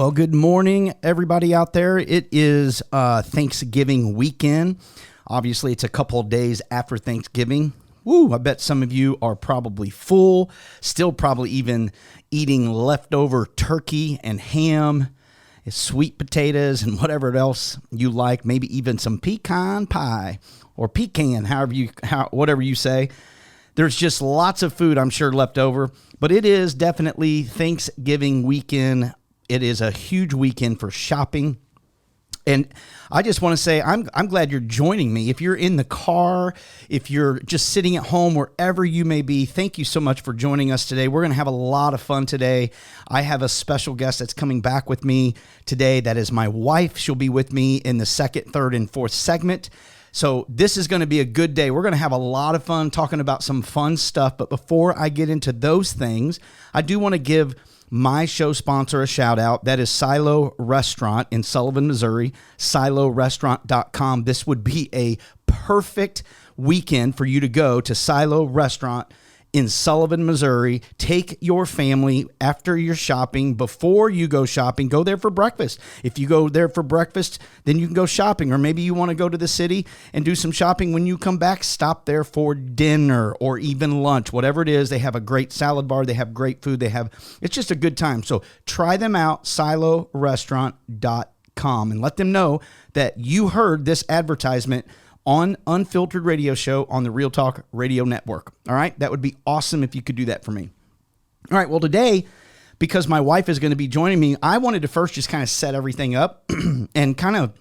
Well, good morning, everybody out there. It is Thanksgiving weekend. Obviously, it's a couple of days after Thanksgiving. Woo, I bet some of you are probably full, still probably even eating leftover turkey and ham, sweet potatoes, and whatever else you like, maybe even some pecan pie or pecan, whatever you say. There's just lots of food, I'm sure, left over, but it is definitely Thanksgiving weekend. It is a huge weekend for shopping. And I just want to say, I'm glad you're joining me. If you're in the car, if you're just sitting at home, wherever you may be, thank you so much for joining us today. We're going to have a lot of fun today. I have a special guest that's coming back with me today. That is my wife. She'll be with me in the second, third, and fourth segment. So this is going to be a good day. We're going to have a lot of fun talking about some fun stuff. But before I get into those things, I do want to give my show sponsor a shout out. That is Silo Restaurant in Sullivan, Missouri, silorestaurant.com. This would be a perfect weekend for you to go to Silo Restaurant in Sullivan, Missouri. Take your family after your shopping. Before you go shopping, go there for breakfast. If you go there for breakfast, then you can go shopping. Or maybe you want to go to the city and do some shopping. When you come back, stop there for dinner or even lunch, whatever it is. They have a great salad bar. They have great food. It's just a good time. So try them out, silorestaurant.com, and let them know that you heard this advertisement on Unfiltered Radio Show on the Real Talk Radio Network. All right? That would be awesome if you could do that for me. All right. Well, today, because my wife is going to be joining me, I wanted to first just kind of set everything up and kind of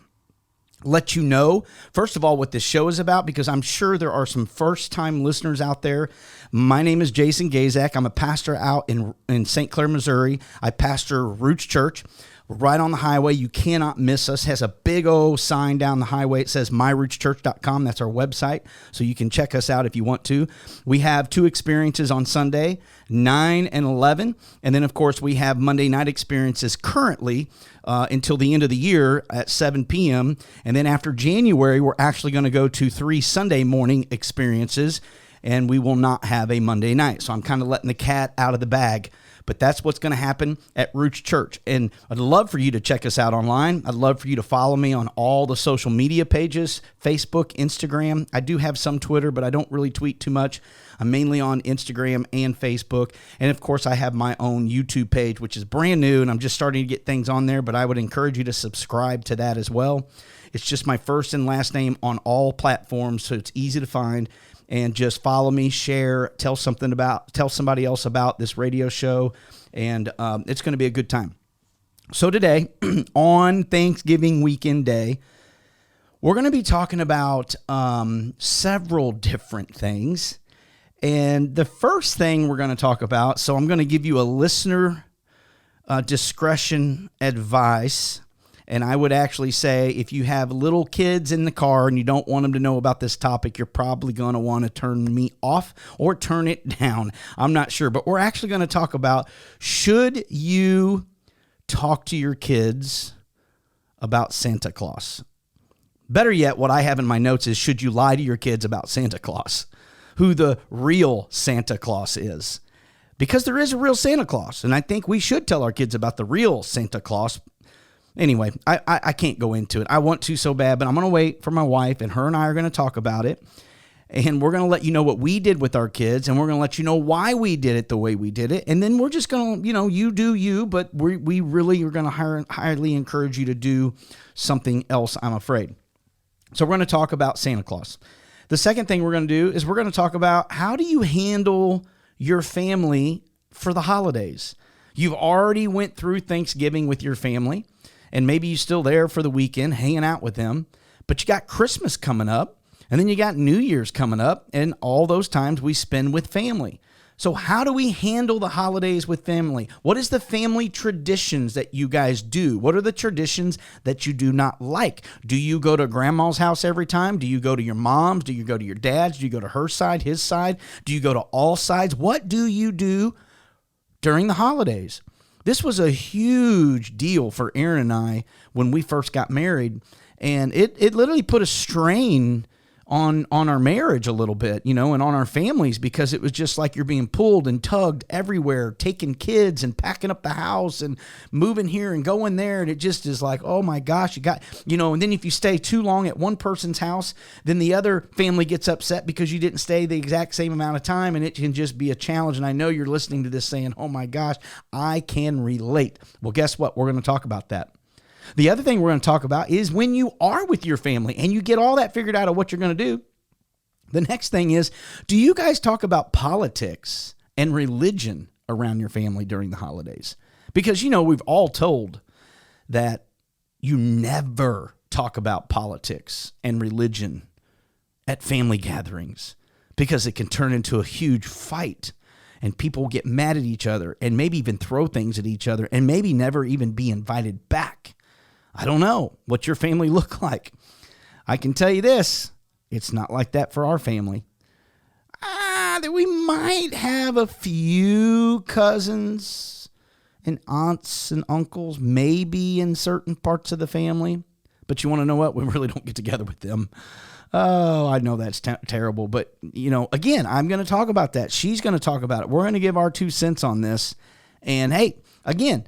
let you know, first of all, what this show is about, because I'm sure there are some first-time listeners out there. My name is Jason Gaszak. I'm a pastor out in St. Clair, Missouri. I pastor Roots Church. We're right on the highway. You cannot miss us. Has a big old sign down the highway. It says myrootschurch.com. That's our website, so you can check us out if you want to. We have 2 experiences on Sunday, 9 and 11. And then, of course, we have Monday night experiences currently until the end of the year at 7 p.m. And then after January, we're actually going to go to 3 Sunday morning experiences, and we will not have a Monday night. So I'm kind of letting the cat out of the bag. But that's what's going to happen at Roots Church. And I'd love for you to check us out online. I'd love for you to follow me on all the social media pages, Facebook, Instagram. I do have some Twitter, but I don't really tweet too much. I'm mainly on Instagram and Facebook. And, of course, I have my own YouTube page, which is brand new, and I'm just starting to get things on there. But I would encourage you to subscribe to that as well. It's just my first and last name on all platforms, so it's easy to find. And just follow me, share, tell somebody else about this radio show, and it's going to be a good time. So today, on Thanksgiving weekend day, we're going to be talking about several different things. And the first thing we're going to talk about, so I'm going to give you a listener discretion advice. And I would actually say if you have little kids in the car and you don't want them to know about this topic, you're probably going to want to turn me off or turn it down. I'm not sure. But we're actually going to talk about, should you talk to your kids about Santa Claus? Better yet, what I have in my notes is, should you lie to your kids about Santa Claus? Who the real Santa Claus is? Because there is a real Santa Claus. And I think we should tell our kids about the real Santa Claus. Anyway, I can't go into it. I want to so bad, but I'm going to wait for my wife, and her and I are going to talk about it. And we're going to let you know what we did with our kids, and we're going to let you know why we did it the way we did it. And then we're just going to, you do you, but we really are going to highly encourage you to do something else, I'm afraid. So we're going to talk about Santa Claus. The second thing we're going to do is we're going to talk about, how do you handle your family for the holidays? You've already went through Thanksgiving with your family, and maybe you're still there for the weekend hanging out with them, but you got Christmas coming up, and then you got New Year's coming up, and all those times we spend with family. So how do we handle the holidays with family? What is the family traditions that you guys do? What are the traditions that you do not like? Do you go to grandma's house every time? Do you go to your mom's? Do you go to your dad's? Do you go to her side, his side? Do you go to all sides? What do you do during the holidays? This was a huge deal for Aaron and I when we first got married, and it literally put a strain on our marriage a little bit, and on our families, because it was just like you're being pulled and tugged everywhere, taking kids and packing up the house and moving here and going there. And it just is like, oh my gosh, you got, and then if you stay too long at one person's house, then the other family gets upset because you didn't stay the exact same amount of time, and it can just be a challenge. And I know you're listening to this saying, oh my gosh, I can relate. Well, guess what? We're going to talk about that. The other thing we're going to talk about is when you are with your family and you get all that figured out of what you're going to do, the next thing is, do you guys talk about politics and religion around your family during the holidays? Because, we've all told that you never talk about politics and religion at family gatherings because it can turn into a huge fight. And people get mad at each other and maybe even throw things at each other and maybe never even be invited back. I don't know what your family look like. I can tell you this, it's not like that for our family. That we might have a few cousins and aunts and uncles, maybe in certain parts of the family. But you want to know what? We really don't get together with them. Oh, I know that's terrible. But, again, I'm going to talk about that. She's going to talk about it. We're going to give our 2 cents on this. And, hey, again,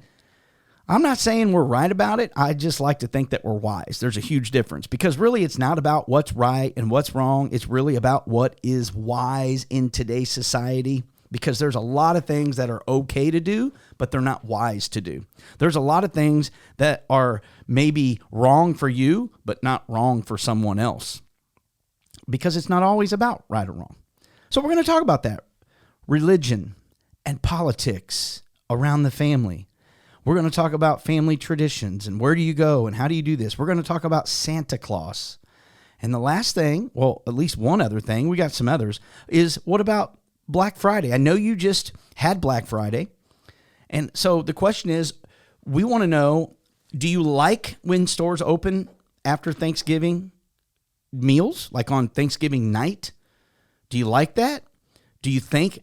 I'm not saying we're right about it. I just like to think that we're wise. There's a huge difference because really it's not about what's right and what's wrong. It's really about what is wise in today's society, because there's a lot of things that are okay to do, but they're not wise to do. There's a lot of things that are maybe wrong for you, but not wrong for someone else, because it's not always about right or wrong. So we're going to talk about that. Religion and politics around the family. We're going to talk about family traditions and where do you go and how do you do this. We're going to talk about Santa Claus. And the last thing, well, at least one other thing, we got some others, is what about Black Friday? I know you just had Black Friday. And so the question is, we want to know, do you like when stores open after Thanksgiving meals, like on Thanksgiving night? Do you like that? Do you think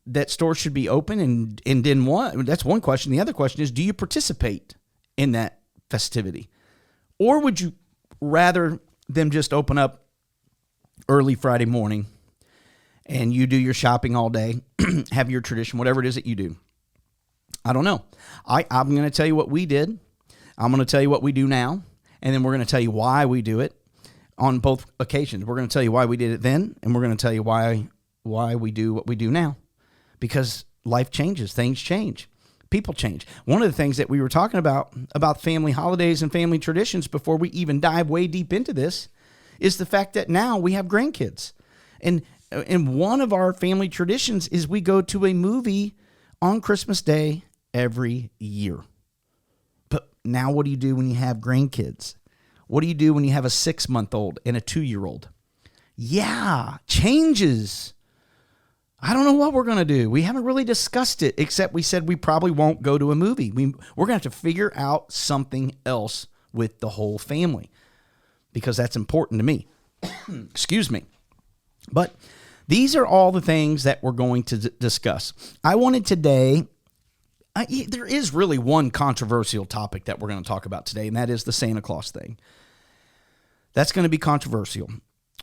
that stores should be open? And then what? That's one question. The other question is, do you participate in that festivity? Or would you rather them just open up early Friday morning and you do your shopping all day, have your tradition, whatever it is that you do? I don't know. I'm going to tell you what we did. I'm going to tell you what we do now. And then we're going to tell you why we do it on both occasions. We're going to tell you why we did it then, and we're going to tell you why we do what we do now. Because life changes, things change, people change. One of the things that we were talking about family holidays and family traditions before we even dive way deep into this is the fact that now we have grandkids. And one of our family traditions is we go to a movie on Christmas Day every year. But now what do you do when you have grandkids? What do you do when you have a 6-month-old and a 2-year-old? Yeah, changes. I don't know what we're going to do. We haven't really discussed it, except we said we probably won't go to a movie. We're going to have to figure out something else with the whole family, because that's important to me. Excuse me. But these are all the things that we're going to discuss. I wanted today, there is really one controversial topic that we're going to talk about today, and that is the Santa Claus thing. That's going to be controversial.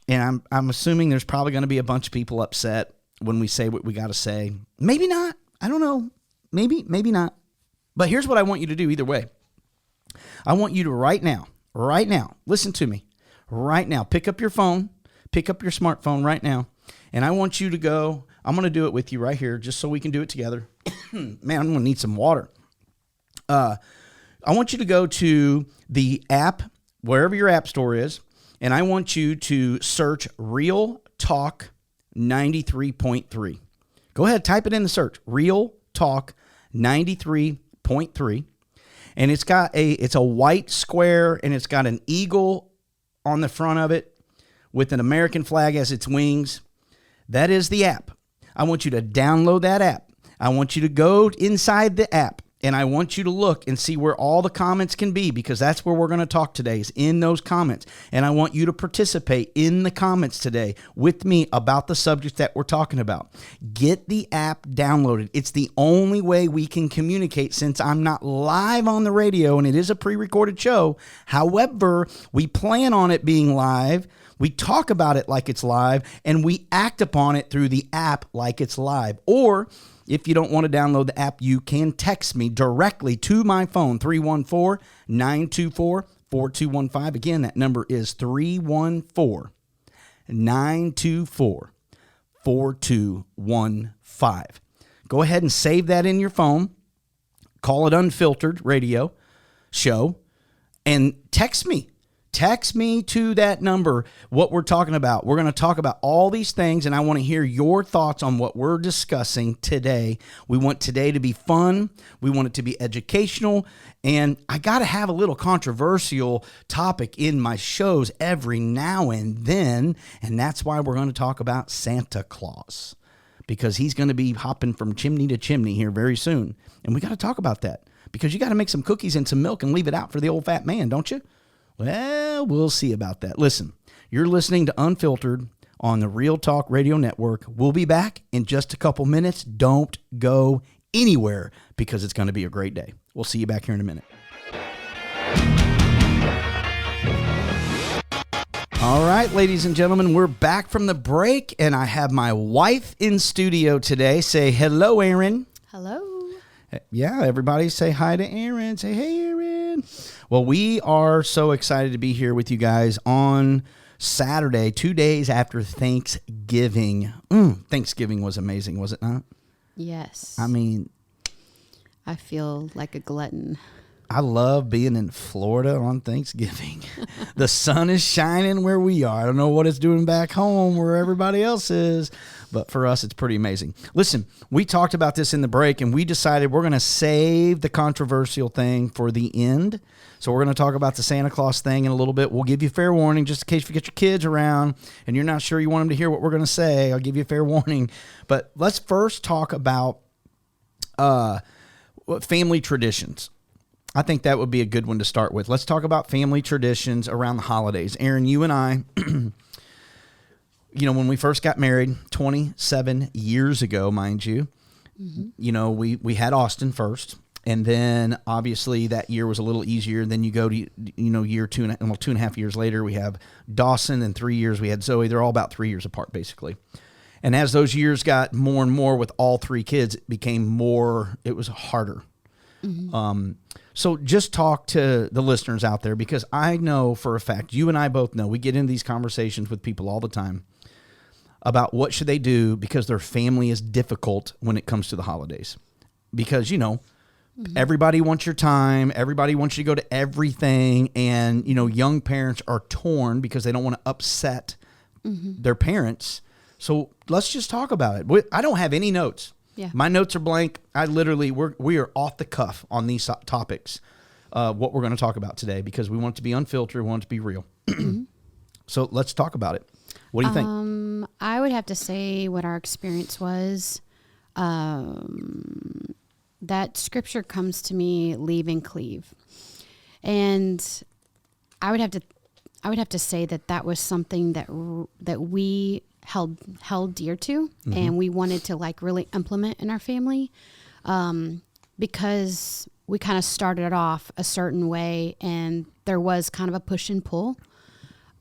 And I'm assuming there's probably going to be a bunch of people upset when we say what we got to say. Maybe not. I don't know. Maybe not. But here's what I want you to do either way. I want you to right now, listen to me. Right now, pick up your phone, pick up your smartphone right now, and I want you to go, I'm going to do it with you right here just so we can do it together. Man, I'm going to need some water. I want you to go to the app, wherever your app store is, and I want you to search Real Talk 93.3. Go ahead, type it in the search. Real Talk 93.3. And it's a white square, and it's got an eagle on the front of it with an American flag as its wings. That is the app. I want you to download that app. I want you to go inside the app, and I want you to look and see where all the comments can be, because that's where we're going to talk today, is in those comments. And I want you to participate in the comments today with me about the subject that we're talking about. Get the app downloaded. It's the only way we can communicate, since I'm not live on the radio and it is a pre-recorded show. However, we plan on it being live We talk about it like it's live, and we act upon it through the app like it's live. Or if you don't want to download the app, you can text me directly to my phone, 314-924-4215. Again, that number is 314-924-4215. Go ahead and save that in your phone. Call it Unfiltered Radio Show and text me. Text me to that number what we're talking about. We're going to talk about all these things, and I want to hear your thoughts on what we're discussing today. We want today to be fun. We want it to be educational, and I got to have a little controversial topic in my shows every now and then, and that's why we're going to talk about Santa Claus, because he's going to be hopping from chimney to chimney here very soon, and we got to talk about that, because you got to make some cookies and some milk and leave it out for the old fat man, don't you? Well, we'll see about that. Listen, you're listening to Unfiltered on the Real Talk Radio Network. We'll be back in just a couple minutes. Don't go anywhere, because it's going to be a great day. We'll see you back here in a minute. All right, ladies and gentlemen, we're back from the break, and I have my wife in studio today. Say hello, Erin. Hello. Yeah, everybody say hi to Erin. Say, hey, Erin. Well, we are so excited to be here with you guys on Saturday, 2 days after Thanksgiving. Thanksgiving was amazing, was it not? Yes. I mean, I feel like a glutton. I love being in Florida on Thanksgiving. The sun is shining where we are. I don't know what it's doing back home where everybody else is, but for us, it's pretty amazing. Listen, we talked about this in the break, and we decided we're going to save the controversial thing for the end. So we're going to talk about the Santa Claus thing in a little bit. We'll give you fair warning just in case you get your kids around and you're not sure you want them to hear what we're going to say. I'll give you a fair warning. But let's first talk about family traditions. I think that would be a good one to start with. Let's talk about family traditions around the holidays. Erin, you and I, when we first got married 27 years ago, mind you, we had Austin first. And then obviously that year was a little easier. Then you go to, year 2.5 years later, we have Dawson, and 3 years we had Zoe. They're all about 3 years apart, basically. And as those years got more and more with all three kids, it was harder. Mm-hmm. So just talk to the listeners out there, because I know for a fact, you and I both know, we get into these conversations with people all the time about what should they do because their family is difficult when it comes to the holidays. Because, everybody wants your time. Everybody wants you to go to everything. And, young parents are torn because they don't want to upset their parents. So let's just talk about it. I don't have any notes. Yeah. My notes are blank. We are off the cuff on these topics, what we're going to talk about today, because we want it to be unfiltered. We want it to be real. So let's talk about it. What do you think? I would have to say what our experience was. That scripture comes to me, leave and cleave. And I would have to say that was something that we held dear to, and we wanted to really implement in our family, because we kind of started off a certain way, and there was kind of a push and pull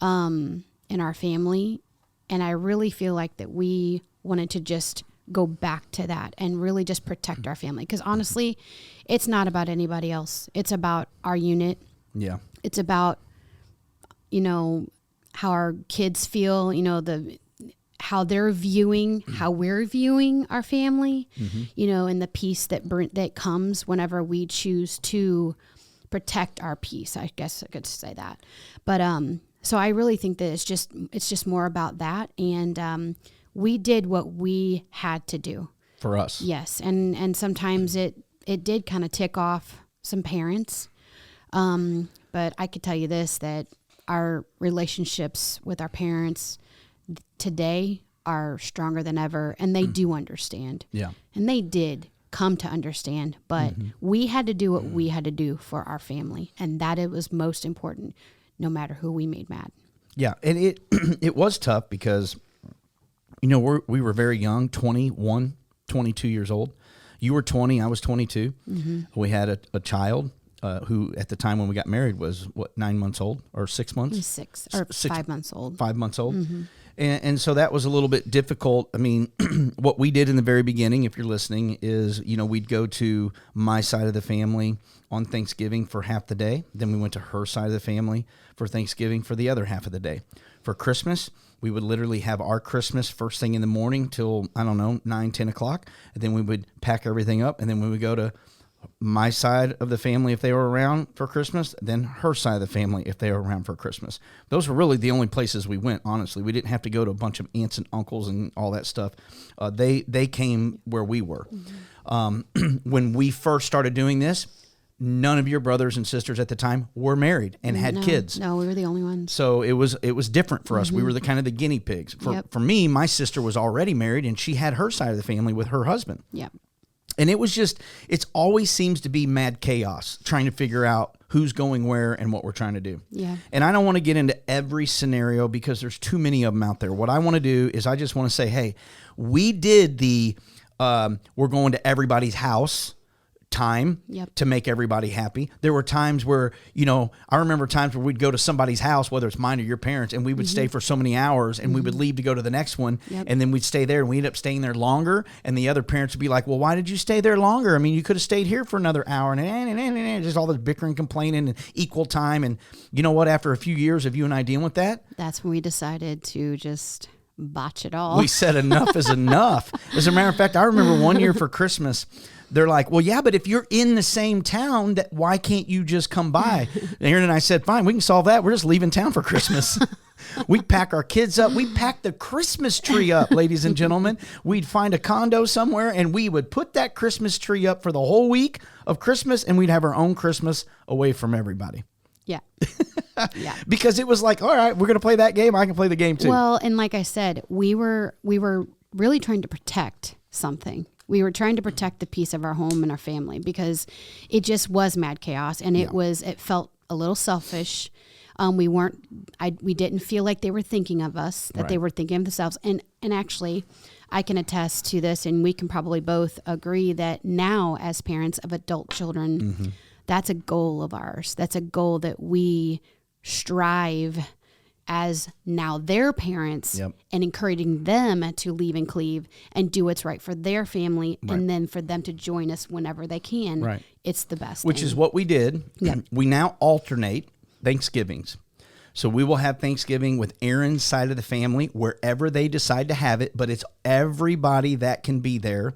in our family. And I really feel like that we wanted to just go back to that and really just protect our family. Because honestly, it's not about anybody else. It's about our unit. Yeah. It's about, how our kids feel, how they're viewing, how we're viewing our family, and the peace that comes whenever we choose to protect our peace. I guess I could say that. But, so I really think that it's just more about that. And, we did what we had to do for us. Yes. And sometimes it did kind of tick off some parents. But I could tell you this, that our relationships with our parents today are stronger than ever, and they do understand. Yeah. And they did come to understand, but we had to do what we had to do for our family, and that it was most important, no matter who we made mad. Yeah, and it was tough because, we were very young, 21, 22 years old. You were 20, I was 22. We had a child, who at the time when we got married was 9 months old or 6 months? 5 months old. 5 months old. Mm-hmm. And so that was a little bit difficult. I mean, what we did in the very beginning, if you're listening, is, we'd go to my side of the family on Thanksgiving for half the day. Then we went to her side of the family for Thanksgiving for the other half of the day. For Christmas, we would literally have our Christmas first thing in the morning till, 9, 10 o'clock. And then we would pack everything up. And then we would go to my side of the family if they were around for Christmas, then her side of the family if they were around for Christmas. Those were really the only places we went, honestly. We didn't have to go to a bunch of aunts and uncles and all that stuff. They came where we were. Mm-hmm. When we first started doing this, none of your brothers and sisters at the time were married and had kids. No, we were the only ones. So it was different for us. We were the kind of the guinea pigs. For me, my sister was already married and she had her side of the family with her husband. Yep. And it always seems to be mad chaos trying to figure out who's going where and what we're trying to do. Yeah. And I don't want to get into every scenario because there's too many of them out there. What I want to do is I just want to say, hey, we did we're going to everybody's house time to make everybody happy. There were times where, I remember times where we'd go to somebody's house, whether it's mine or your parents, and we would stay for so many hours and we would leave to go to the next one. Yep. And then we'd stay there and we ended up staying there longer. And the other parents would be like, well, why did you stay there longer? I mean, you could have stayed here for another hour and just all this bickering, complaining and equal time. And you know what? After a few years of you and I dealing with that, that's when we decided to just botch it all. We said enough is enough. As a matter of fact, I remember one year for Christmas, they're like, well, yeah, but if you're in the same town, why can't you just come by? And Aaron and I said, fine, we can solve that. We're just leaving town for Christmas. We pack our kids up. We packed the Christmas tree up, ladies and gentlemen. We'd find a condo somewhere, and we would put that Christmas tree up for the whole week of Christmas, and we'd have our own Christmas away from everybody. Yeah. Yeah. Because it was like, all right, we're going to play that game. I can play the game too. Well, and like I said, we were really trying to protect something. We were trying to protect the peace of our home and our family because it just was mad chaos, and it felt a little selfish. We didn't feel like they were thinking of us, that they were thinking of themselves. And actually, I can attest to this, and we can probably both agree that now as parents of adult children, that's a goal of ours. That's a goal that we strive as now their parents and encouraging them to leave and cleave and do what's right for their family and then for them to join us whenever they can. Right. It's the best. Which is what we did. Yep. We now alternate Thanksgivings. So we will have Thanksgiving with Aaron's side of the family wherever they decide to have it, but it's everybody that can be there.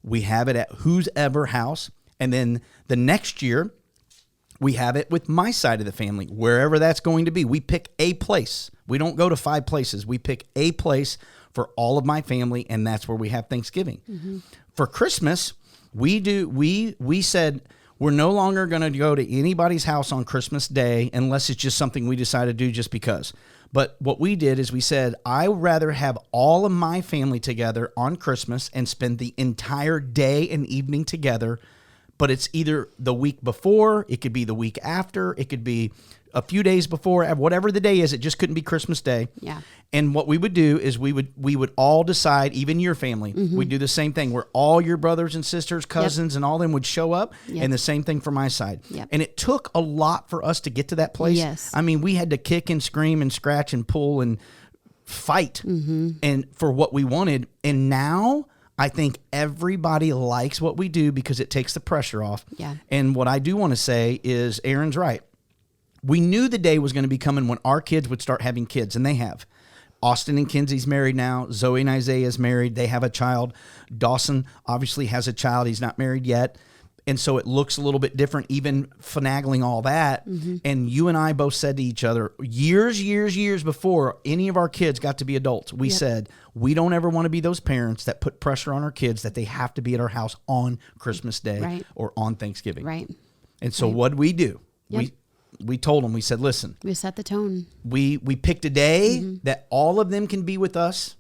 We have it at whoever house. And then the next year, we have it with my side of the family, wherever that's going to be. We pick a place. We don't go to 5 places. We pick a place for all of my family, and that's where we have Thanksgiving. Mm-hmm. For Christmas, we said we're no longer going to go to anybody's house on Christmas Day unless it's just something we decide to do just because. But what we did is we said, I would rather have all of my family together on Christmas and spend the entire day and evening together. But it's either the week before, it could be the week after, it could be a few days before, whatever the day is, it just couldn't be Christmas Day. Yeah. And what we would do is we would all decide, even your family, we'd do the same thing where all your brothers and sisters, cousins, and all them would show up, and the same thing for my side. Yep. And it took a lot for us to get to that place. Yes. I mean, we had to kick and scream and scratch and pull and fight and for what we wanted. And now I think everybody likes what we do because it takes the pressure off. Yeah. And what I do want to say is Aaron's right. We knew the day was going to be coming when our kids would start having kids, and they have. Austin and Kenzie's married now. Zoe and Isaiah's married. They have a child. Dawson obviously has a child. He's not married yet. And so it looks a little bit different, even finagling all that. Mm-hmm. And you and I both said to each other, years before any of our kids got to be adults, we said, we don't ever want to be those parents that put pressure on our kids that they have to be at our house on Christmas Day or on Thanksgiving. Right. And so what we do, we told them, we said, listen. We set the tone. We picked a day that all of them can be with us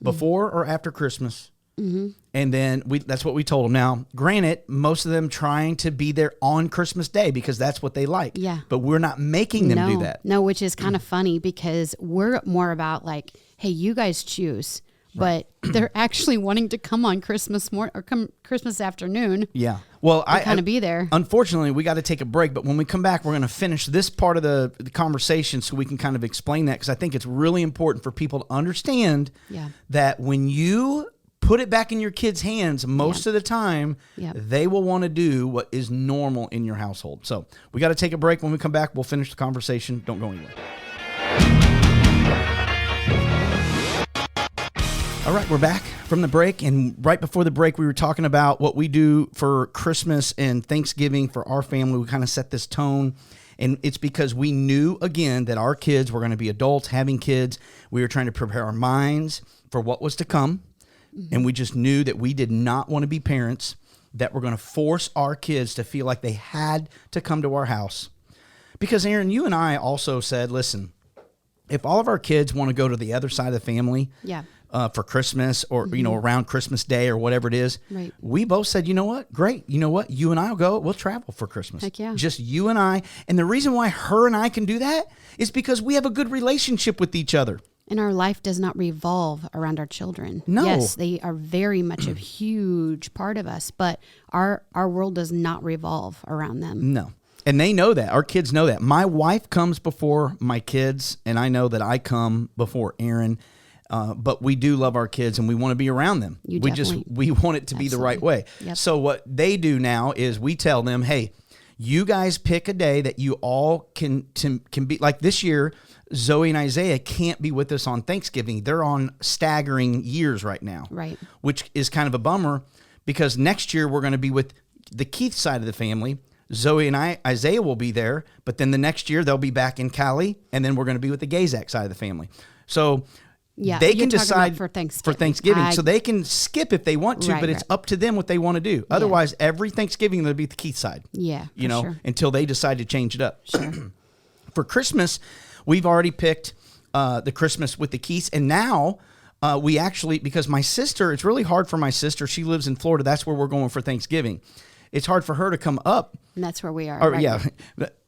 before or after Christmas. Mm-hmm. And then that's what we told them. Now, granted, most of them trying to be there on Christmas Day because that's what they like. Yeah. But we're not making them do that. No, which is kind of funny because we're more about like, hey, you guys choose. but they're actually wanting to come on Christmas morning or come Christmas afternoon. Yeah. Well, I kind of be there. Unfortunately, we got to take a break, but when we come back, we're going to finish this part of the conversation so we can kind of explain that, because I think it's really important for people to understand that when you put it back in your kids' hands, most of the time, they will want to do what is normal in your household. So we got to take a break. When we come back, we'll finish the conversation. Don't go anywhere. All right, we're back from the break, and right before the break, we were talking about what we do for Christmas and Thanksgiving for our family. We kind of set this tone, and it's because we knew, again, that our kids were going to be adults, having kids. We were trying to prepare our minds for what was to come, and we just knew that we did not want to be parents that were going to force our kids to feel like they had to come to our house. Because, Aaron, you and I also said, listen, if all of our kids want to go to the other side of the family for Christmas or, around Christmas Day or whatever it is, we both said, you know what? Great. You know what? You and I will go. We'll travel for Christmas. Heck yeah. Just you and I. And the reason why her and I can do that is because we have a good relationship with each other. And our life does not revolve around our children. No. Yes, they are very much a huge part of us, but our world does not revolve around them. No. And they know that. Our kids know that. My wife comes before my kids, and I know that I come before Aaron. But we do love our kids, and we want to be around them. We want it to be the right way. Yep. So what they do now is we tell them, hey, you guys pick a day that you all can be. Like this year, Zoe and Isaiah can't be with us on Thanksgiving. They're on staggering years right now, right? Which is kind of a bummer, because next year we're going to be with the Keith side of the family. Zoe and Isaiah will be there, but then the next year they'll be back in Cali, and then we're going to be with the Gaszak side of the family. So they can decide for Thanksgiving. So they can skip if they want to, but it's up to them what they want to do. Otherwise, every Thanksgiving they'll be at the Keith side. Yeah, until they decide to change it up. Sure. For Christmas, we've already picked the Christmas with the Keiths, and now we actually, because my sister, it's really hard for my sister. She lives in Florida. That's where we're going for Thanksgiving. It's hard for her to come up. And that's where we are.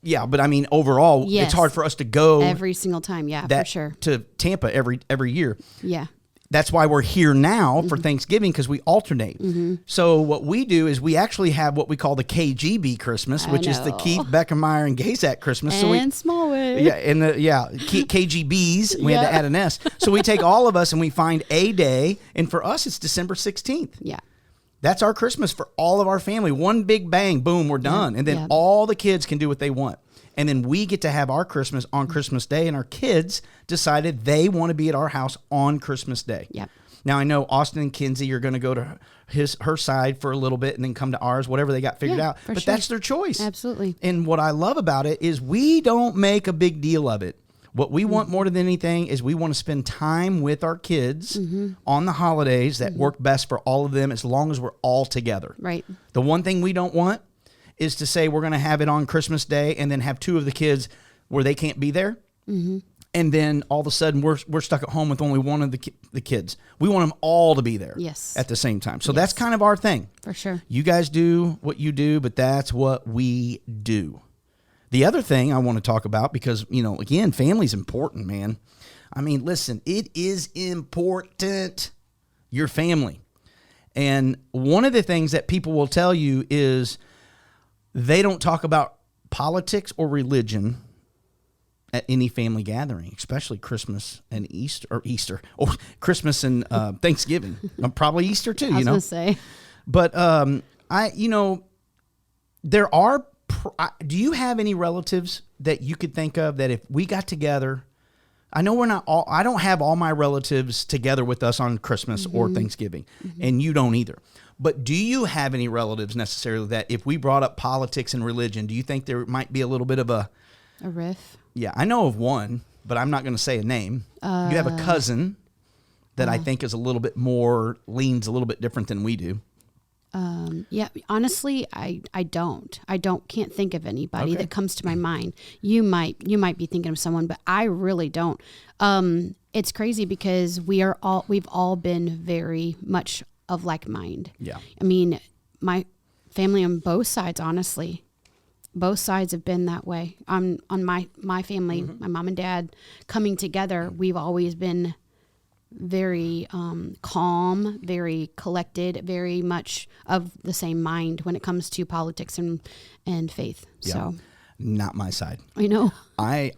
Yeah. But I mean, overall, it's hard for us to go every single time. Yeah, for sure. To Tampa every year. Yeah. That's why we're here now for Thanksgiving, because we alternate. So what we do is we actually have what we call the KGB Christmas, which is the Keith, Beckermeyer, and Gaszak Christmas. And Smallwood. Yeah, and KGBs. We had to add an S. So we take all of us and we find a day, and for us it's December 16th. Yeah. That's our Christmas for all of our family. One big bang, boom, we're done. And then all the kids can do what they want. And then we get to have our Christmas on Christmas Day, and our kids decided they want to be at our house on Christmas Day. Yep. Now, I know Austin and Kinsey are going to go to her side for a little bit and then come to ours, whatever they got figured out. But that's their choice. Absolutely. And what I love about it is we don't make a big deal of it. What we want more than anything is we want to spend time with our kids on the holidays that work best for all of them, as long as we're all together. Right. The one thing we don't want is to say we're going to have it on Christmas Day and then have two of the kids where they can't be there. And then all of a sudden we're stuck at home with only one of the kids. We want them all to be there at the same time. So that's kind of our thing. For sure. You guys do what you do, but that's what we do. The other thing I want to talk about, because, again, family's important, man. I mean, listen, it is important, your family. And one of the things that people will tell you is they don't talk about politics or religion at any family gathering, especially Christmas and Easter, or Christmas and Thanksgiving. Probably Easter too, I was going to say. But there are. Do you have any relatives that you could think of that if we got together? I know I don't have all my relatives together with us on Christmas or Thanksgiving, and you don't either. But do you have any relatives necessarily that if we brought up politics and religion, do you think there might be a little bit of a riff? Yeah, I know of one, but I'm not going to say a name. You have a cousin that I think is leans a little bit different than we do. Honestly, I can't think of anybody that comes to my mind. You might be thinking of someone, but I really don't. It's crazy because we've all been very much of like mind. Yeah. I mean, my family on both sides, honestly, both sides have been that way. On my family, my mom and dad coming together, we've always been very calm, very collected, very much of the same mind when it comes to politics and faith. Yeah. So not my side. I know. I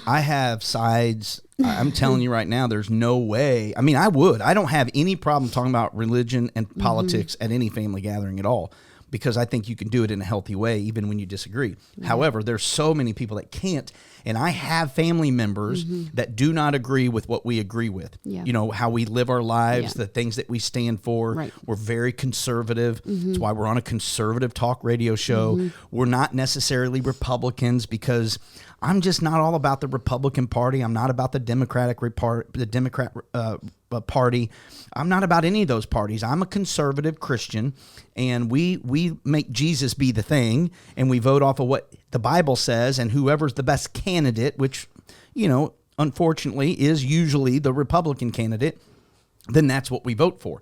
have sides. I'm telling you right now, there's no way. I mean, I don't have any problem talking about religion and politics at any family gathering at all, because I think you can do it in a healthy way, even when you disagree. However, there's so many people that can't. And I have family members that do not agree with what we agree with. Yeah. You know, how we live our lives, the things that we stand for. Right. We're very conservative. That's why we're on a conservative talk radio show. We're not necessarily Republicans, because I'm just not all about the Republican Party. I'm not about the Democrat Party. I'm not about any of those parties. I'm a conservative Christian, and we make Jesus be the thing, and we vote off of what the Bible says, and whoever's the best candidate, which, you know, unfortunately is usually the Republican candidate, then that's what we vote for.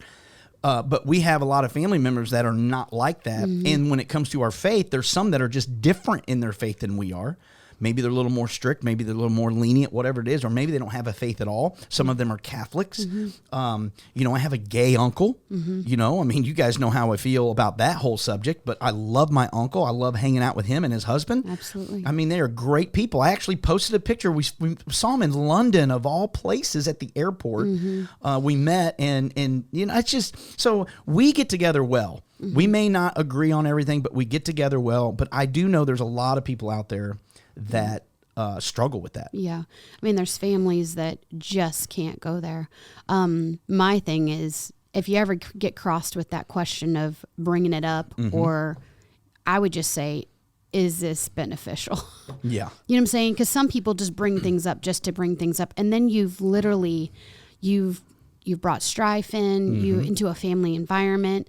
But we have a lot of family members that are not like that. And when it comes to our faith, there's some that are just different in their faith than we are. Maybe they're a little more strict. Maybe they're a little more lenient, whatever it is. Or maybe they don't have a faith at all. Some of them are Catholics. You know, I have a gay uncle. You know, I mean, you guys know how I feel about that whole subject. But I love my uncle. I love hanging out with him and his husband. Absolutely. I mean, they are great people. I actually posted a picture. We saw them in London, of all places, at the airport. We met, and you know, it's just, so we get together well. We may not agree on everything, but we get together well. But I do know there's a lot of people out there that struggle with that. Yeah. I mean, there's families that just can't go there. My thing is, if you ever get crossed with that question of bringing it up, or I would just say, is this beneficial? Yeah. You know what I'm saying? Because some people just bring things up just to bring things up. And then you've brought strife into a family environment.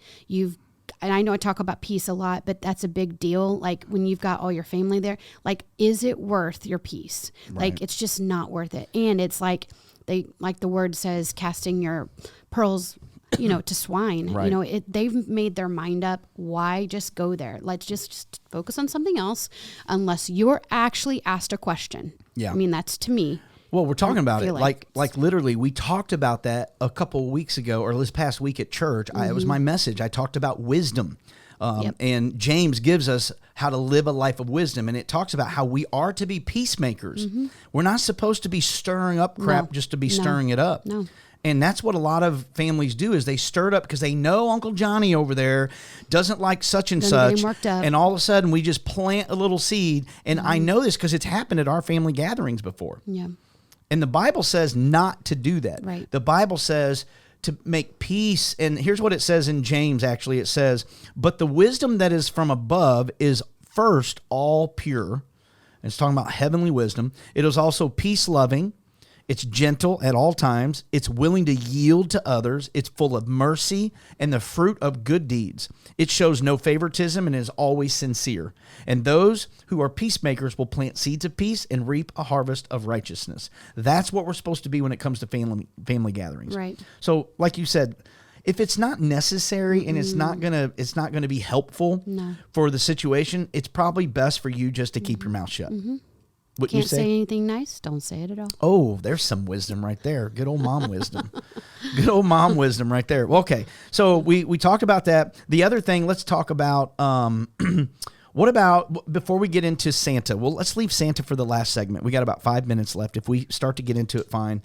And I know I talk about peace a lot, but that's a big deal. Like, when you've got all your family there, like, is it worth your peace? Right. Like, it's just not worth it. And it's like the word says, casting your pearls, you know, to swine. Right. You know, they've made their mind up. Why just go there? Let's just focus on something else, unless you're actually asked a question. Yeah. I mean, that's, to me. Well, we're talking about it. Like literally, we talked about that a couple of weeks ago, or this past week at church. It was my message. I talked about wisdom. And James gives us how to live a life of wisdom. And it talks about how we are to be peacemakers. We're not supposed to be stirring up crap just to be stirring it up. No. And that's what a lot of families do, is they stir it up because they know Uncle Johnny over there doesn't like such and such. And all of a sudden, we just plant a little seed. And I know this because it's happened at our family gatherings before. Yeah. And the Bible says not to do that. Right. The Bible says to make peace. And here's what it says in James, actually. It says, but the wisdom that is from above is first all pure. And it's talking about heavenly wisdom. It is also peace-loving. It's gentle at all times. It's willing to yield to others. It's full of mercy and the fruit of good deeds. It shows no favoritism and is always sincere. And those who are peacemakers will plant seeds of peace and reap a harvest of righteousness. That's what we're supposed to be when it comes to family gatherings. Right. So, like you said, if it's not necessary and it's not gonna be helpful for the situation, it's probably best for you just to keep your mouth shut. What Can't you say anything nice, don't say it at all. Oh, there's some wisdom right there. Good old mom wisdom. Good old mom wisdom right there. Well, okay, so we talked about that. The other thing, let's talk about, what about, before we get into Santa, well, let's leave Santa for the last segment. We got about 5 minutes left. If we start to get into it, fine.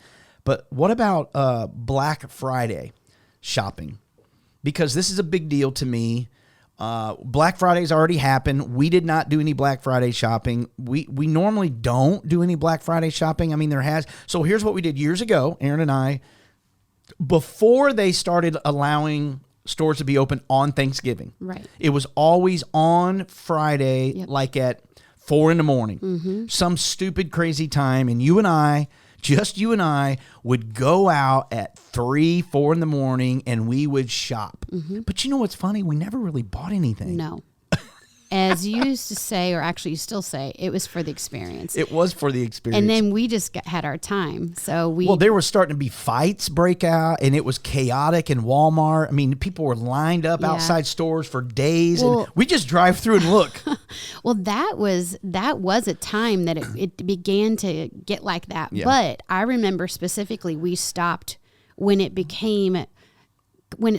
But what about Black Friday shopping? Because this is a big deal to me. Black Friday's already happened. We did not do any Black Friday shopping. We normally don't do any Black Friday shopping. I mean, so here's what we did years ago, Aaron and I, before they started allowing stores to be open on Thanksgiving. Right. It was always on Friday, like at 4 a.m, some stupid crazy time. And you and I would go out at 3, 4 a.m, and we would shop. But you know what's funny? We never really bought anything. No. As you used to say, or actually you still say, it was for the experience. It was for the experience. And then we just had our time. So Well, there were starting to be fights break out, and it was chaotic in Walmart. I mean, people were lined up outside stores for days, and we just drive through and look. Well, that was a time that it began to get like that. Yeah. But I remember specifically we stopped when it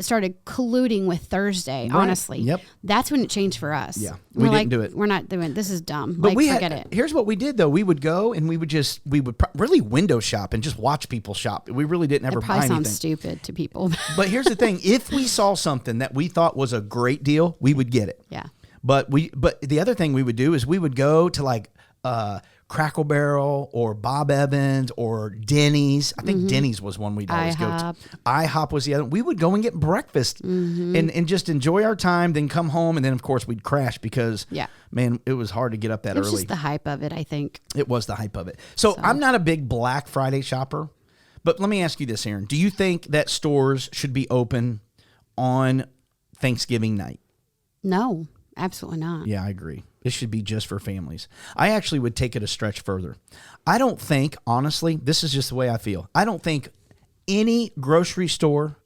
started colluding with Thursday, Right. honestly. Yep. That's when it changed for us. Yeah. We're We didn't do it. We're not doing this is dumb. But like, forget it. Here's what we did though. We would go and we would really window shop and just watch people shop. We really didn't ever It buy probably anything. sounds stupid to people. But here's the thing: if we saw something that we thought was a great deal, we would get it. Yeah. But the other thing we would do is we would go to like Crackle Barrel or Bob Evans or Denny's. I think Denny's was one we'd always go to. IHOP was the other. We would go and get breakfast and just enjoy our time, then come home, and then of course we'd crash because man, it was hard to get up that It was early. just the hype of it, I think. It was the hype of it. So I'm not a big Black Friday shopper, but let me ask you this, Aaron. Do you think that stores should be open on Thanksgiving night? No, absolutely not. Yeah, I agree. This should be just for families. I actually would take it a stretch further. I don't think, honestly, this is just the way I feel. I don't think any grocery store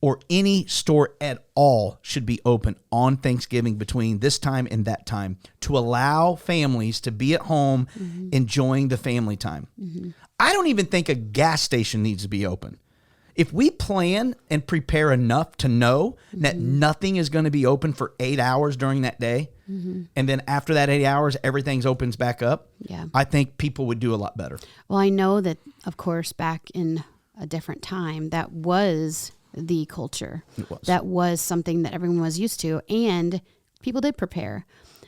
or any store at all should be open on Thanksgiving between this time and that time to allow families to be at home enjoying the family time. I don't even think a gas station needs to be open. If we plan and prepare enough to know that nothing is going to be open for 8 hours during that day, and then after that 8 hours, everything's opens back up, I think people would do a lot better. Well, I know that, of course, back in a different time, that was the culture. It was. That was something that everyone was used to, and people did prepare.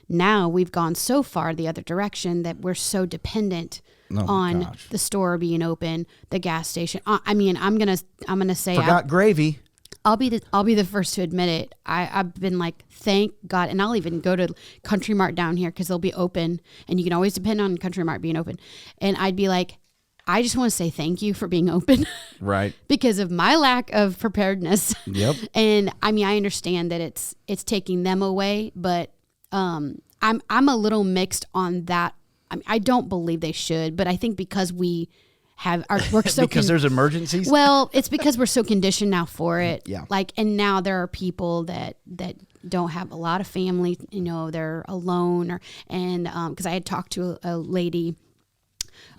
Now we've gone so far the other direction that we're so dependent on the store being open, the gas station. I mean, I'm gonna say Forgot gravy. I'll be the first to admit it. I've been like, thank God, and I'll even go to Country Mart down here because they'll be open, and you can always depend on Country Mart being open. And I'd be like, I just want to say thank you for being open, Right? because of my lack of preparedness. Yep. And I mean, I understand that it's taking them away, but I'm a little mixed on that. I mean, I don't believe they should, but I think because we're so because there's emergencies. Well, it's because we're so conditioned now for it. Yeah. Like, and now there are people that don't have a lot of family. You know, they're alone, and because I had talked to a lady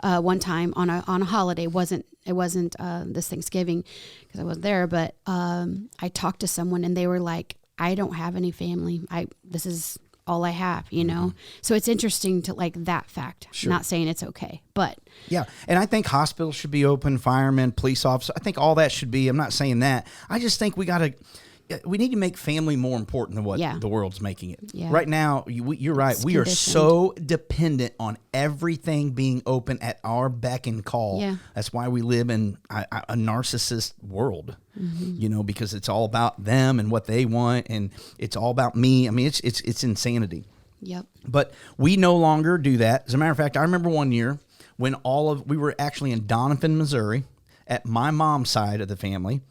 one time on a holiday. It wasn't this Thanksgiving because I wasn't there, but I talked to someone and they were like, I don't have any family. This is all I have, you know? So it's interesting to like that fact. Sure. Not saying it's okay, but Yeah. And I think hospitals should be open, firemen, police officers. I think all that should be. I'm not saying that. I just think we need to make family more important than what the world's making it. Yeah. Right now, you're right. We are so dependent on everything being open at our beck and call. Yeah. That's why we live in a narcissist world, you know, because it's all about them and what they want, and it's all about me. I mean, it's insanity. Yep. But we no longer do that. As a matter of fact, I remember one year when we were actually in Doniphan, Missouri, at my mom's side of the family.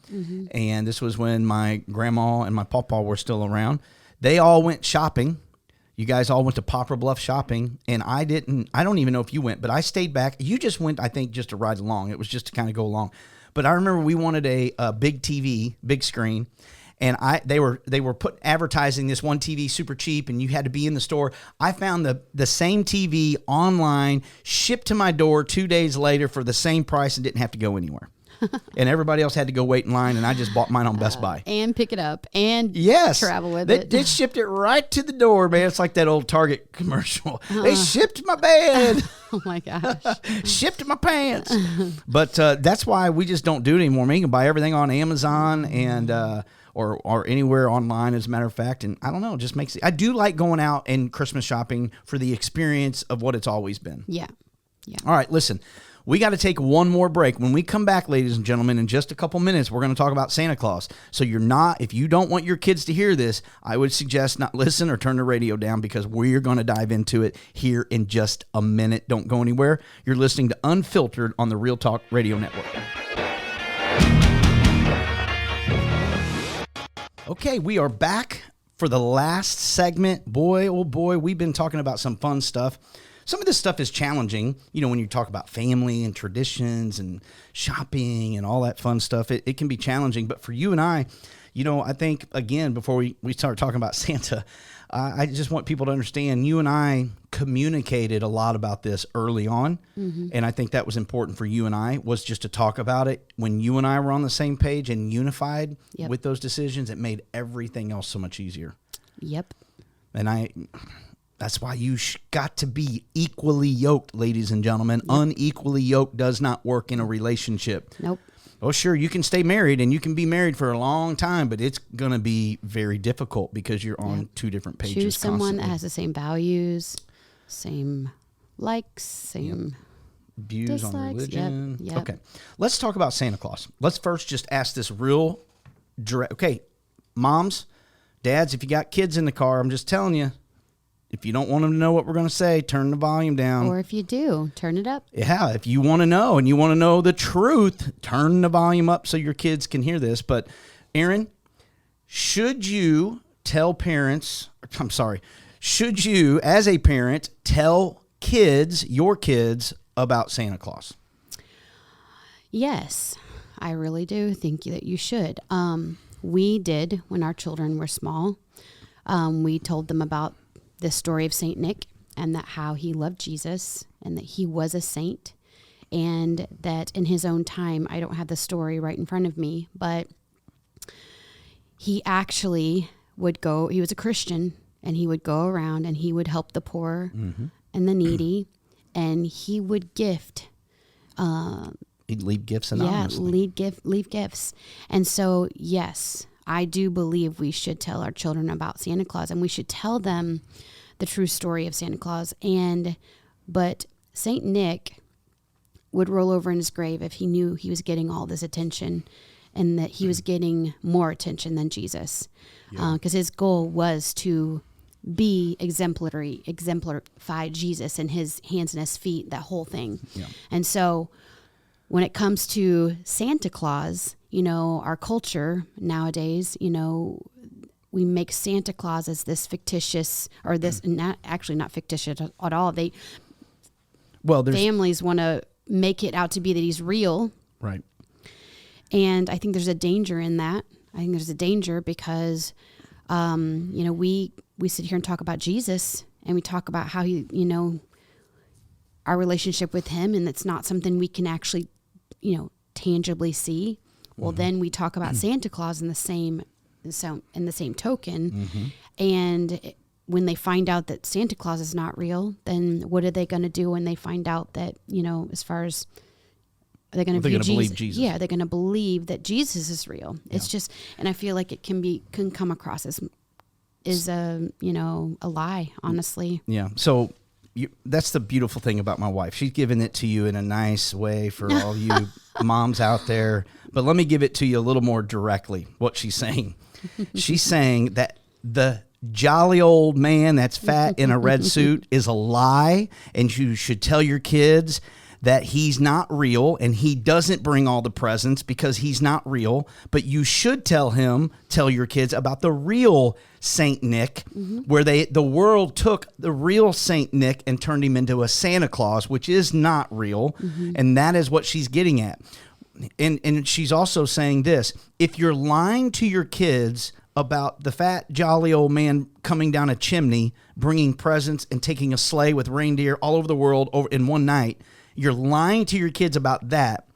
And this was when my grandma and my pawpaw were still around. They all went shopping. You guys all went to Poplar Bluff shopping, and I didn't. I don't even know if you went, but I stayed back. You just went, I think, just to ride along. It was just to kind of go along. But I remember we wanted a big TV, big screen, and they were advertising this one TV super cheap, and you had to be in the store. I found the same TV online, shipped to my door 2 days later for the same price, and didn't have to go anywhere. And everybody else had to go wait in line, and I just bought mine on Best Buy. And pick it up and travel with it. They shipped it right to the door, man. It's like that old Target commercial. They shipped my bed. Oh my gosh. Shipped my pants. But that's why we just don't do it anymore. Man, you can buy everything on Amazon and or anywhere online, as a matter of fact. And I don't know, it just makes it. I do like going out and Christmas shopping for the experience of what it's always been. Yeah. Yeah. All right, listen. We got to take one more break. When we come back, ladies and gentlemen, in just a couple minutes, we're going to talk about Santa Claus. So if you don't want your kids to hear this, I would suggest not listen or turn the radio down, because we're going to dive into it here in just a minute. Don't go anywhere. You're listening to Unfiltered on the Real Talk Radio Network. Okay, we are back for the last segment. Boy, oh boy, we've been talking about some fun stuff. Some of this stuff is challenging, you know, when you talk about family and traditions and shopping and all that fun stuff. It can be challenging. But for you and I, you know, I think, again, before we start talking about Santa, I just want people to understand you and I communicated a lot about this early on. And I think that was important for you and I, was just to talk about it. When you and I were on the same page and unified with those decisions, it made everything else so much easier. Yep. And that's why you got to be equally yoked, ladies and gentlemen. Unequally yoked does not work in a relationship. Nope. Oh, sure, you can stay married and you can be married for a long time, but it's going to be very difficult because you're on two different pages. Choose someone that has the same values, same likes, same views dislikes. on religion. Yep. Okay, let's talk about Santa Claus. Let's first just ask this real direct. Okay, moms, dads, if you got kids in the car, I'm just telling you, if you don't want them to know what we're going to say, turn the volume down. Or if you do, turn it up. Yeah, if you want to know and you want to know the truth, turn the volume up so your kids can hear this. But, Aaron, should you, as a parent, tell your kids about Santa Claus? Yes, I really do think that you should. We did when our children were small. We told them about the story of Saint Nick, and that how he loved Jesus and that he was a saint, and that in his own time, I don't have the story right in front of me, but he actually would go, he was a Christian, and he would go around and he would help the poor and the needy, and he would gift. He'd leave gifts anonymously. Leave gifts. And so, yes, I do believe we should tell our children about Santa Claus, and we should tell them the true story of Santa Claus. But Saint Nick would roll over in his grave if he knew he was getting all this attention and that he was getting more attention than Jesus. Because his goal was to be exemplify Jesus and his hands and his feet, that whole thing. Yeah. And so when it comes to Santa Claus, our culture nowadays, we make Santa Claus as this fictitious, or this not fictitious at all. Families want to make it out to be that he's real. Right. And I think there's a danger in that. I think there's a danger because, we sit here and talk about Jesus, and we talk about how he, our relationship with him, and it's not something we can actually, tangibly see. Well, then we talk about Santa Claus in the same token, and when they find out that Santa Claus is not real, then what are they going to do when they find out that, as far as are they going to believe Jesus? Yeah, they're going to believe that Jesus is real. Yeah. It's just, and I feel like it can come across as a lie, honestly. Yeah. So that's the beautiful thing about my wife. She's giving it to you in a nice way for all you moms out there. But let me give it to you a little more directly, what she's saying. She's saying that the jolly old man that's fat in a red suit is a lie, and you should tell your kids that he's not real and he doesn't bring all the presents because he's not real. But you should tell your kids about the real Saint Nick, where the world took the real Saint Nick and turned him into a Santa Claus, which is not real. And that is what she's getting at. And she's also saying this: if you're lying to your kids about the fat, jolly old man coming down a chimney, bringing presents and taking a sleigh with reindeer all over the world in one night, you're lying to your kids about that.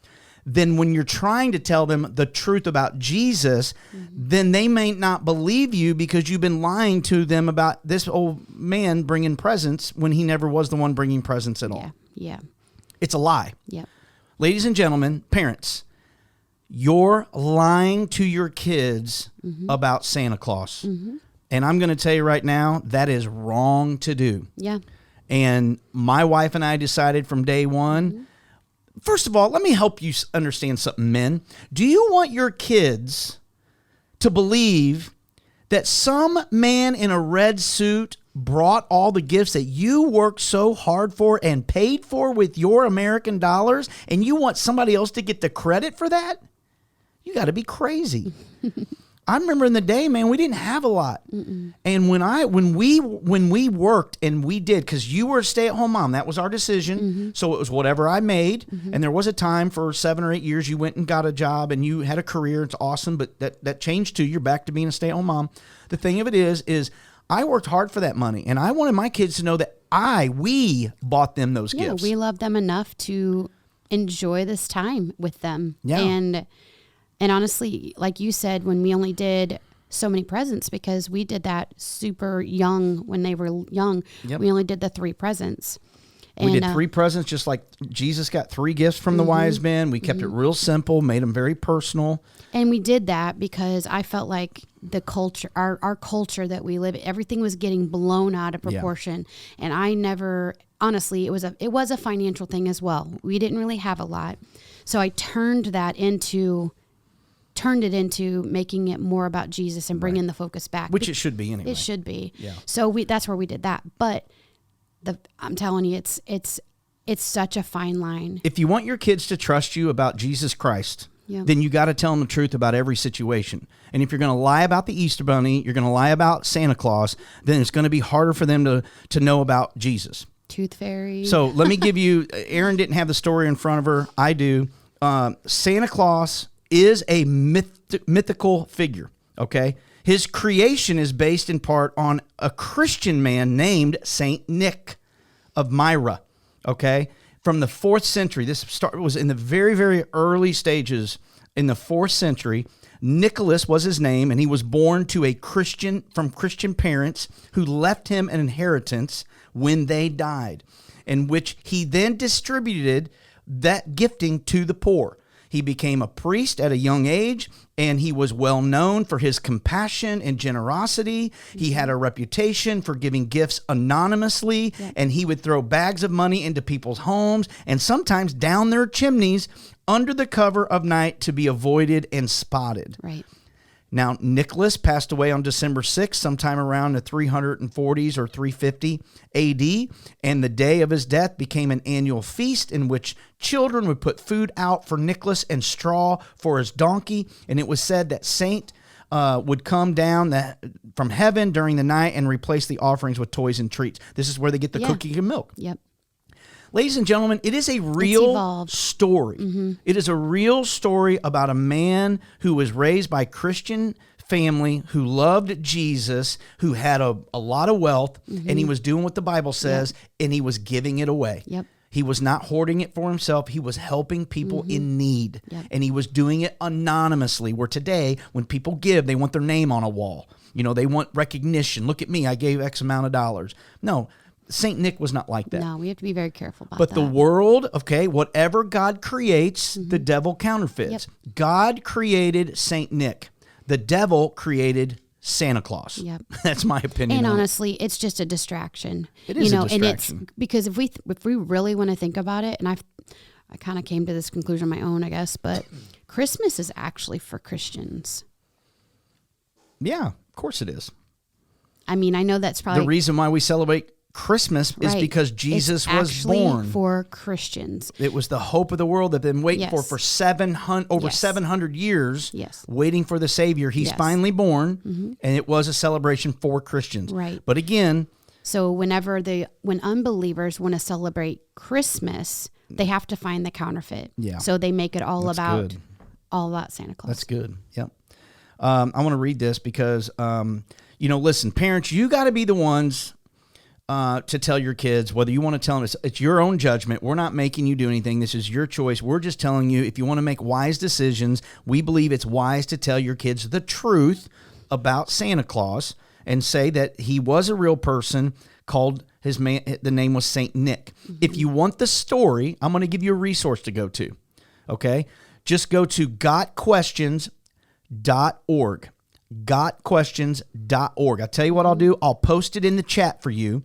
Then when you're trying to tell them the truth about Jesus, then they may not believe you because you've been lying to them about this old man bringing presents when he never was the one bringing presents at all. Yeah. It's a lie. Yeah. Ladies and gentlemen, parents, you're lying to your kids about Santa Claus. And I'm going to tell you right now, that is wrong to do. Yeah. And my wife and I decided from day one, first of all, let me help you understand something, men. Do you want your kids to believe that some man in a red suit brought all the gifts that you worked so hard for and paid for with your American dollars, and you want somebody else to get the credit for that? You got to be crazy. I remember in the day, man, we didn't have a lot. And when we worked and we did, because you were a stay-at-home mom, that was our decision. So it was whatever I made. And there was a time for 7 or 8 years you went and got a job and you had a career. It's awesome, but that changed too. You're back to being a stay-at-home mom. The thing of it is I worked hard for that money, and I wanted my kids to know that we bought them those gifts. We love them enough to enjoy this time with them. Yeah. And honestly, like you said, when we only did so many presents, because we did that super young, when they were young, we only did the 3 presents. We did 3 presents, just like Jesus got 3 gifts from the wise men. We kept it real simple, made them very personal. And we did that because I felt like the culture, our culture that we live in, everything was getting blown out of proportion. Yeah. And I never, honestly, it was a financial thing as well. We didn't really have a lot. So I turned it into making it more about Jesus and bringing the focus back. Which it should be anyway. It should be. Yeah. So that's where we did that. But I'm telling you, it's such a fine line. If you want your kids to trust you about Jesus Christ, then you got to tell them the truth about every situation. And if you're going to lie about the Easter Bunny, you're going to lie about Santa Claus, then it's going to be harder for them to know about Jesus. Tooth Fairy. So let me give you, Erin didn't have the story in front of her. I do. Santa Claus is a mythical figure, okay? His creation is based in part on a Christian man named Saint Nick of Myra, okay? From the 4th century. This was in the very, very early stages in the 4th century. Nicholas was his name, and he was born to from Christian parents who left him an inheritance when they died, in which he then distributed that gifting to the poor. He became a priest at a young age, and he was well known for his compassion and generosity. He had a reputation for giving gifts anonymously, and he would throw bags of money into people's homes and sometimes down their chimneys under the cover of night to be avoided and spotted. Right. Now, Nicholas passed away on December 6th, sometime around the 340s or 350 AD, and the day of his death became an annual feast in which children would put food out for Nicholas and straw for his donkey, and it was said that Saint would come down from heaven during the night and replace the offerings with toys and treats. This is where they get the cookie and milk. Yep. Ladies and gentlemen, it is a real story. Mm-hmm. It is a real story about a man who was raised by Christian family, who loved Jesus, who had a lot of wealth, and he was doing what the Bible says, and he was giving it away. Yep. He was not hoarding it for himself. He was helping people in need, and he was doing it anonymously, where today, when people give, they want their name on a wall. You know, they want recognition. Look at me, I gave X amount of dollars. No, St. Nick was not like that. No, we have to be very careful about that. But the world, okay, whatever God creates, the devil counterfeits. Yep. God created St. Nick. The devil created Santa Claus. Yep. That's my opinion. And honestly, it's just a distraction. It is a distraction. And it's because if we really want to think about it, and I kind of came to this conclusion on my own, I guess, but Christmas is actually for Christians. Yeah, of course it is. I mean, I know that's probably the reason why we celebrate Christmas is because Jesus was born for Christians. It was the hope of the world that they've been waiting for 700 years. Yes. Waiting for the Savior. He's finally born, and it was a celebration for Christians. Right. But again, so when unbelievers want to celebrate Christmas, they have to find the counterfeit. Yeah. So they make it all about Santa Claus. That's good. Yep. I want to read this because listen, parents, you got to be the ones to tell your kids, whether you want to tell them, it's your own judgment. We're not making you do anything. This is your choice. We're just telling you, if you want to make wise decisions, we believe it's wise to tell your kids the truth about Santa Claus and say that he was a real person called the name was Saint Nick. If you want the story, I'm going to give you a resource to go to. Okay. Just go to gotquestions.org. gotquestions.org. I'll tell you what I'll do. I'll post it in the chat for you.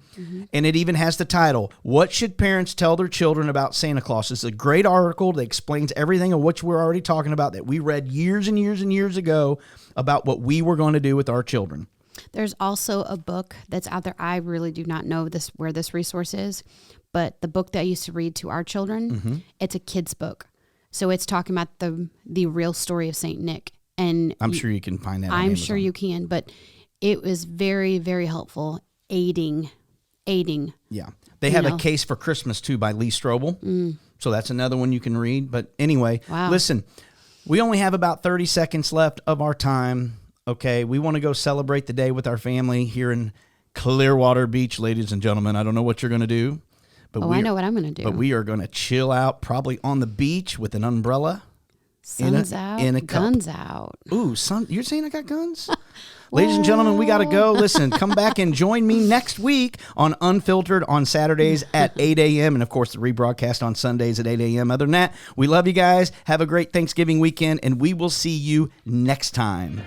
And it even has the title, What Should Parents Tell Their Children About Santa Claus? It's a great article that explains everything of what we're already talking about that we read years and years and years ago about what we were going to do with our children. There's also a book that's out there. I really do not know where this resource is, but the book that I used to read to our children, it's a kid's book. So it's talking about the real story of Saint Nick. And I'm sure you can find that on I'm Amazon. sure you can, but it was very, very helpful aiding. Yeah. They have a Case for Christmas too by Lee Strobel. So that's another one you can read. But anyway, listen, we only have about 30 seconds left of our time. Okay. We want to go celebrate the day with our family here in Clearwater Beach, ladies and gentlemen. I don't know what you're going to do. But I know what I'm going to do. But we are going to chill out probably on the beach with an umbrella. Sun's out, guns out. Ooh, you're saying I got guns? Ladies and gentlemen, we got to go. Listen, come back and join me next week on Unfiltered on Saturdays at 8 a.m. And, of course, the rebroadcast on Sundays at 8 a.m. Other than that, we love you guys. Have a great Thanksgiving weekend, and we will see you next time.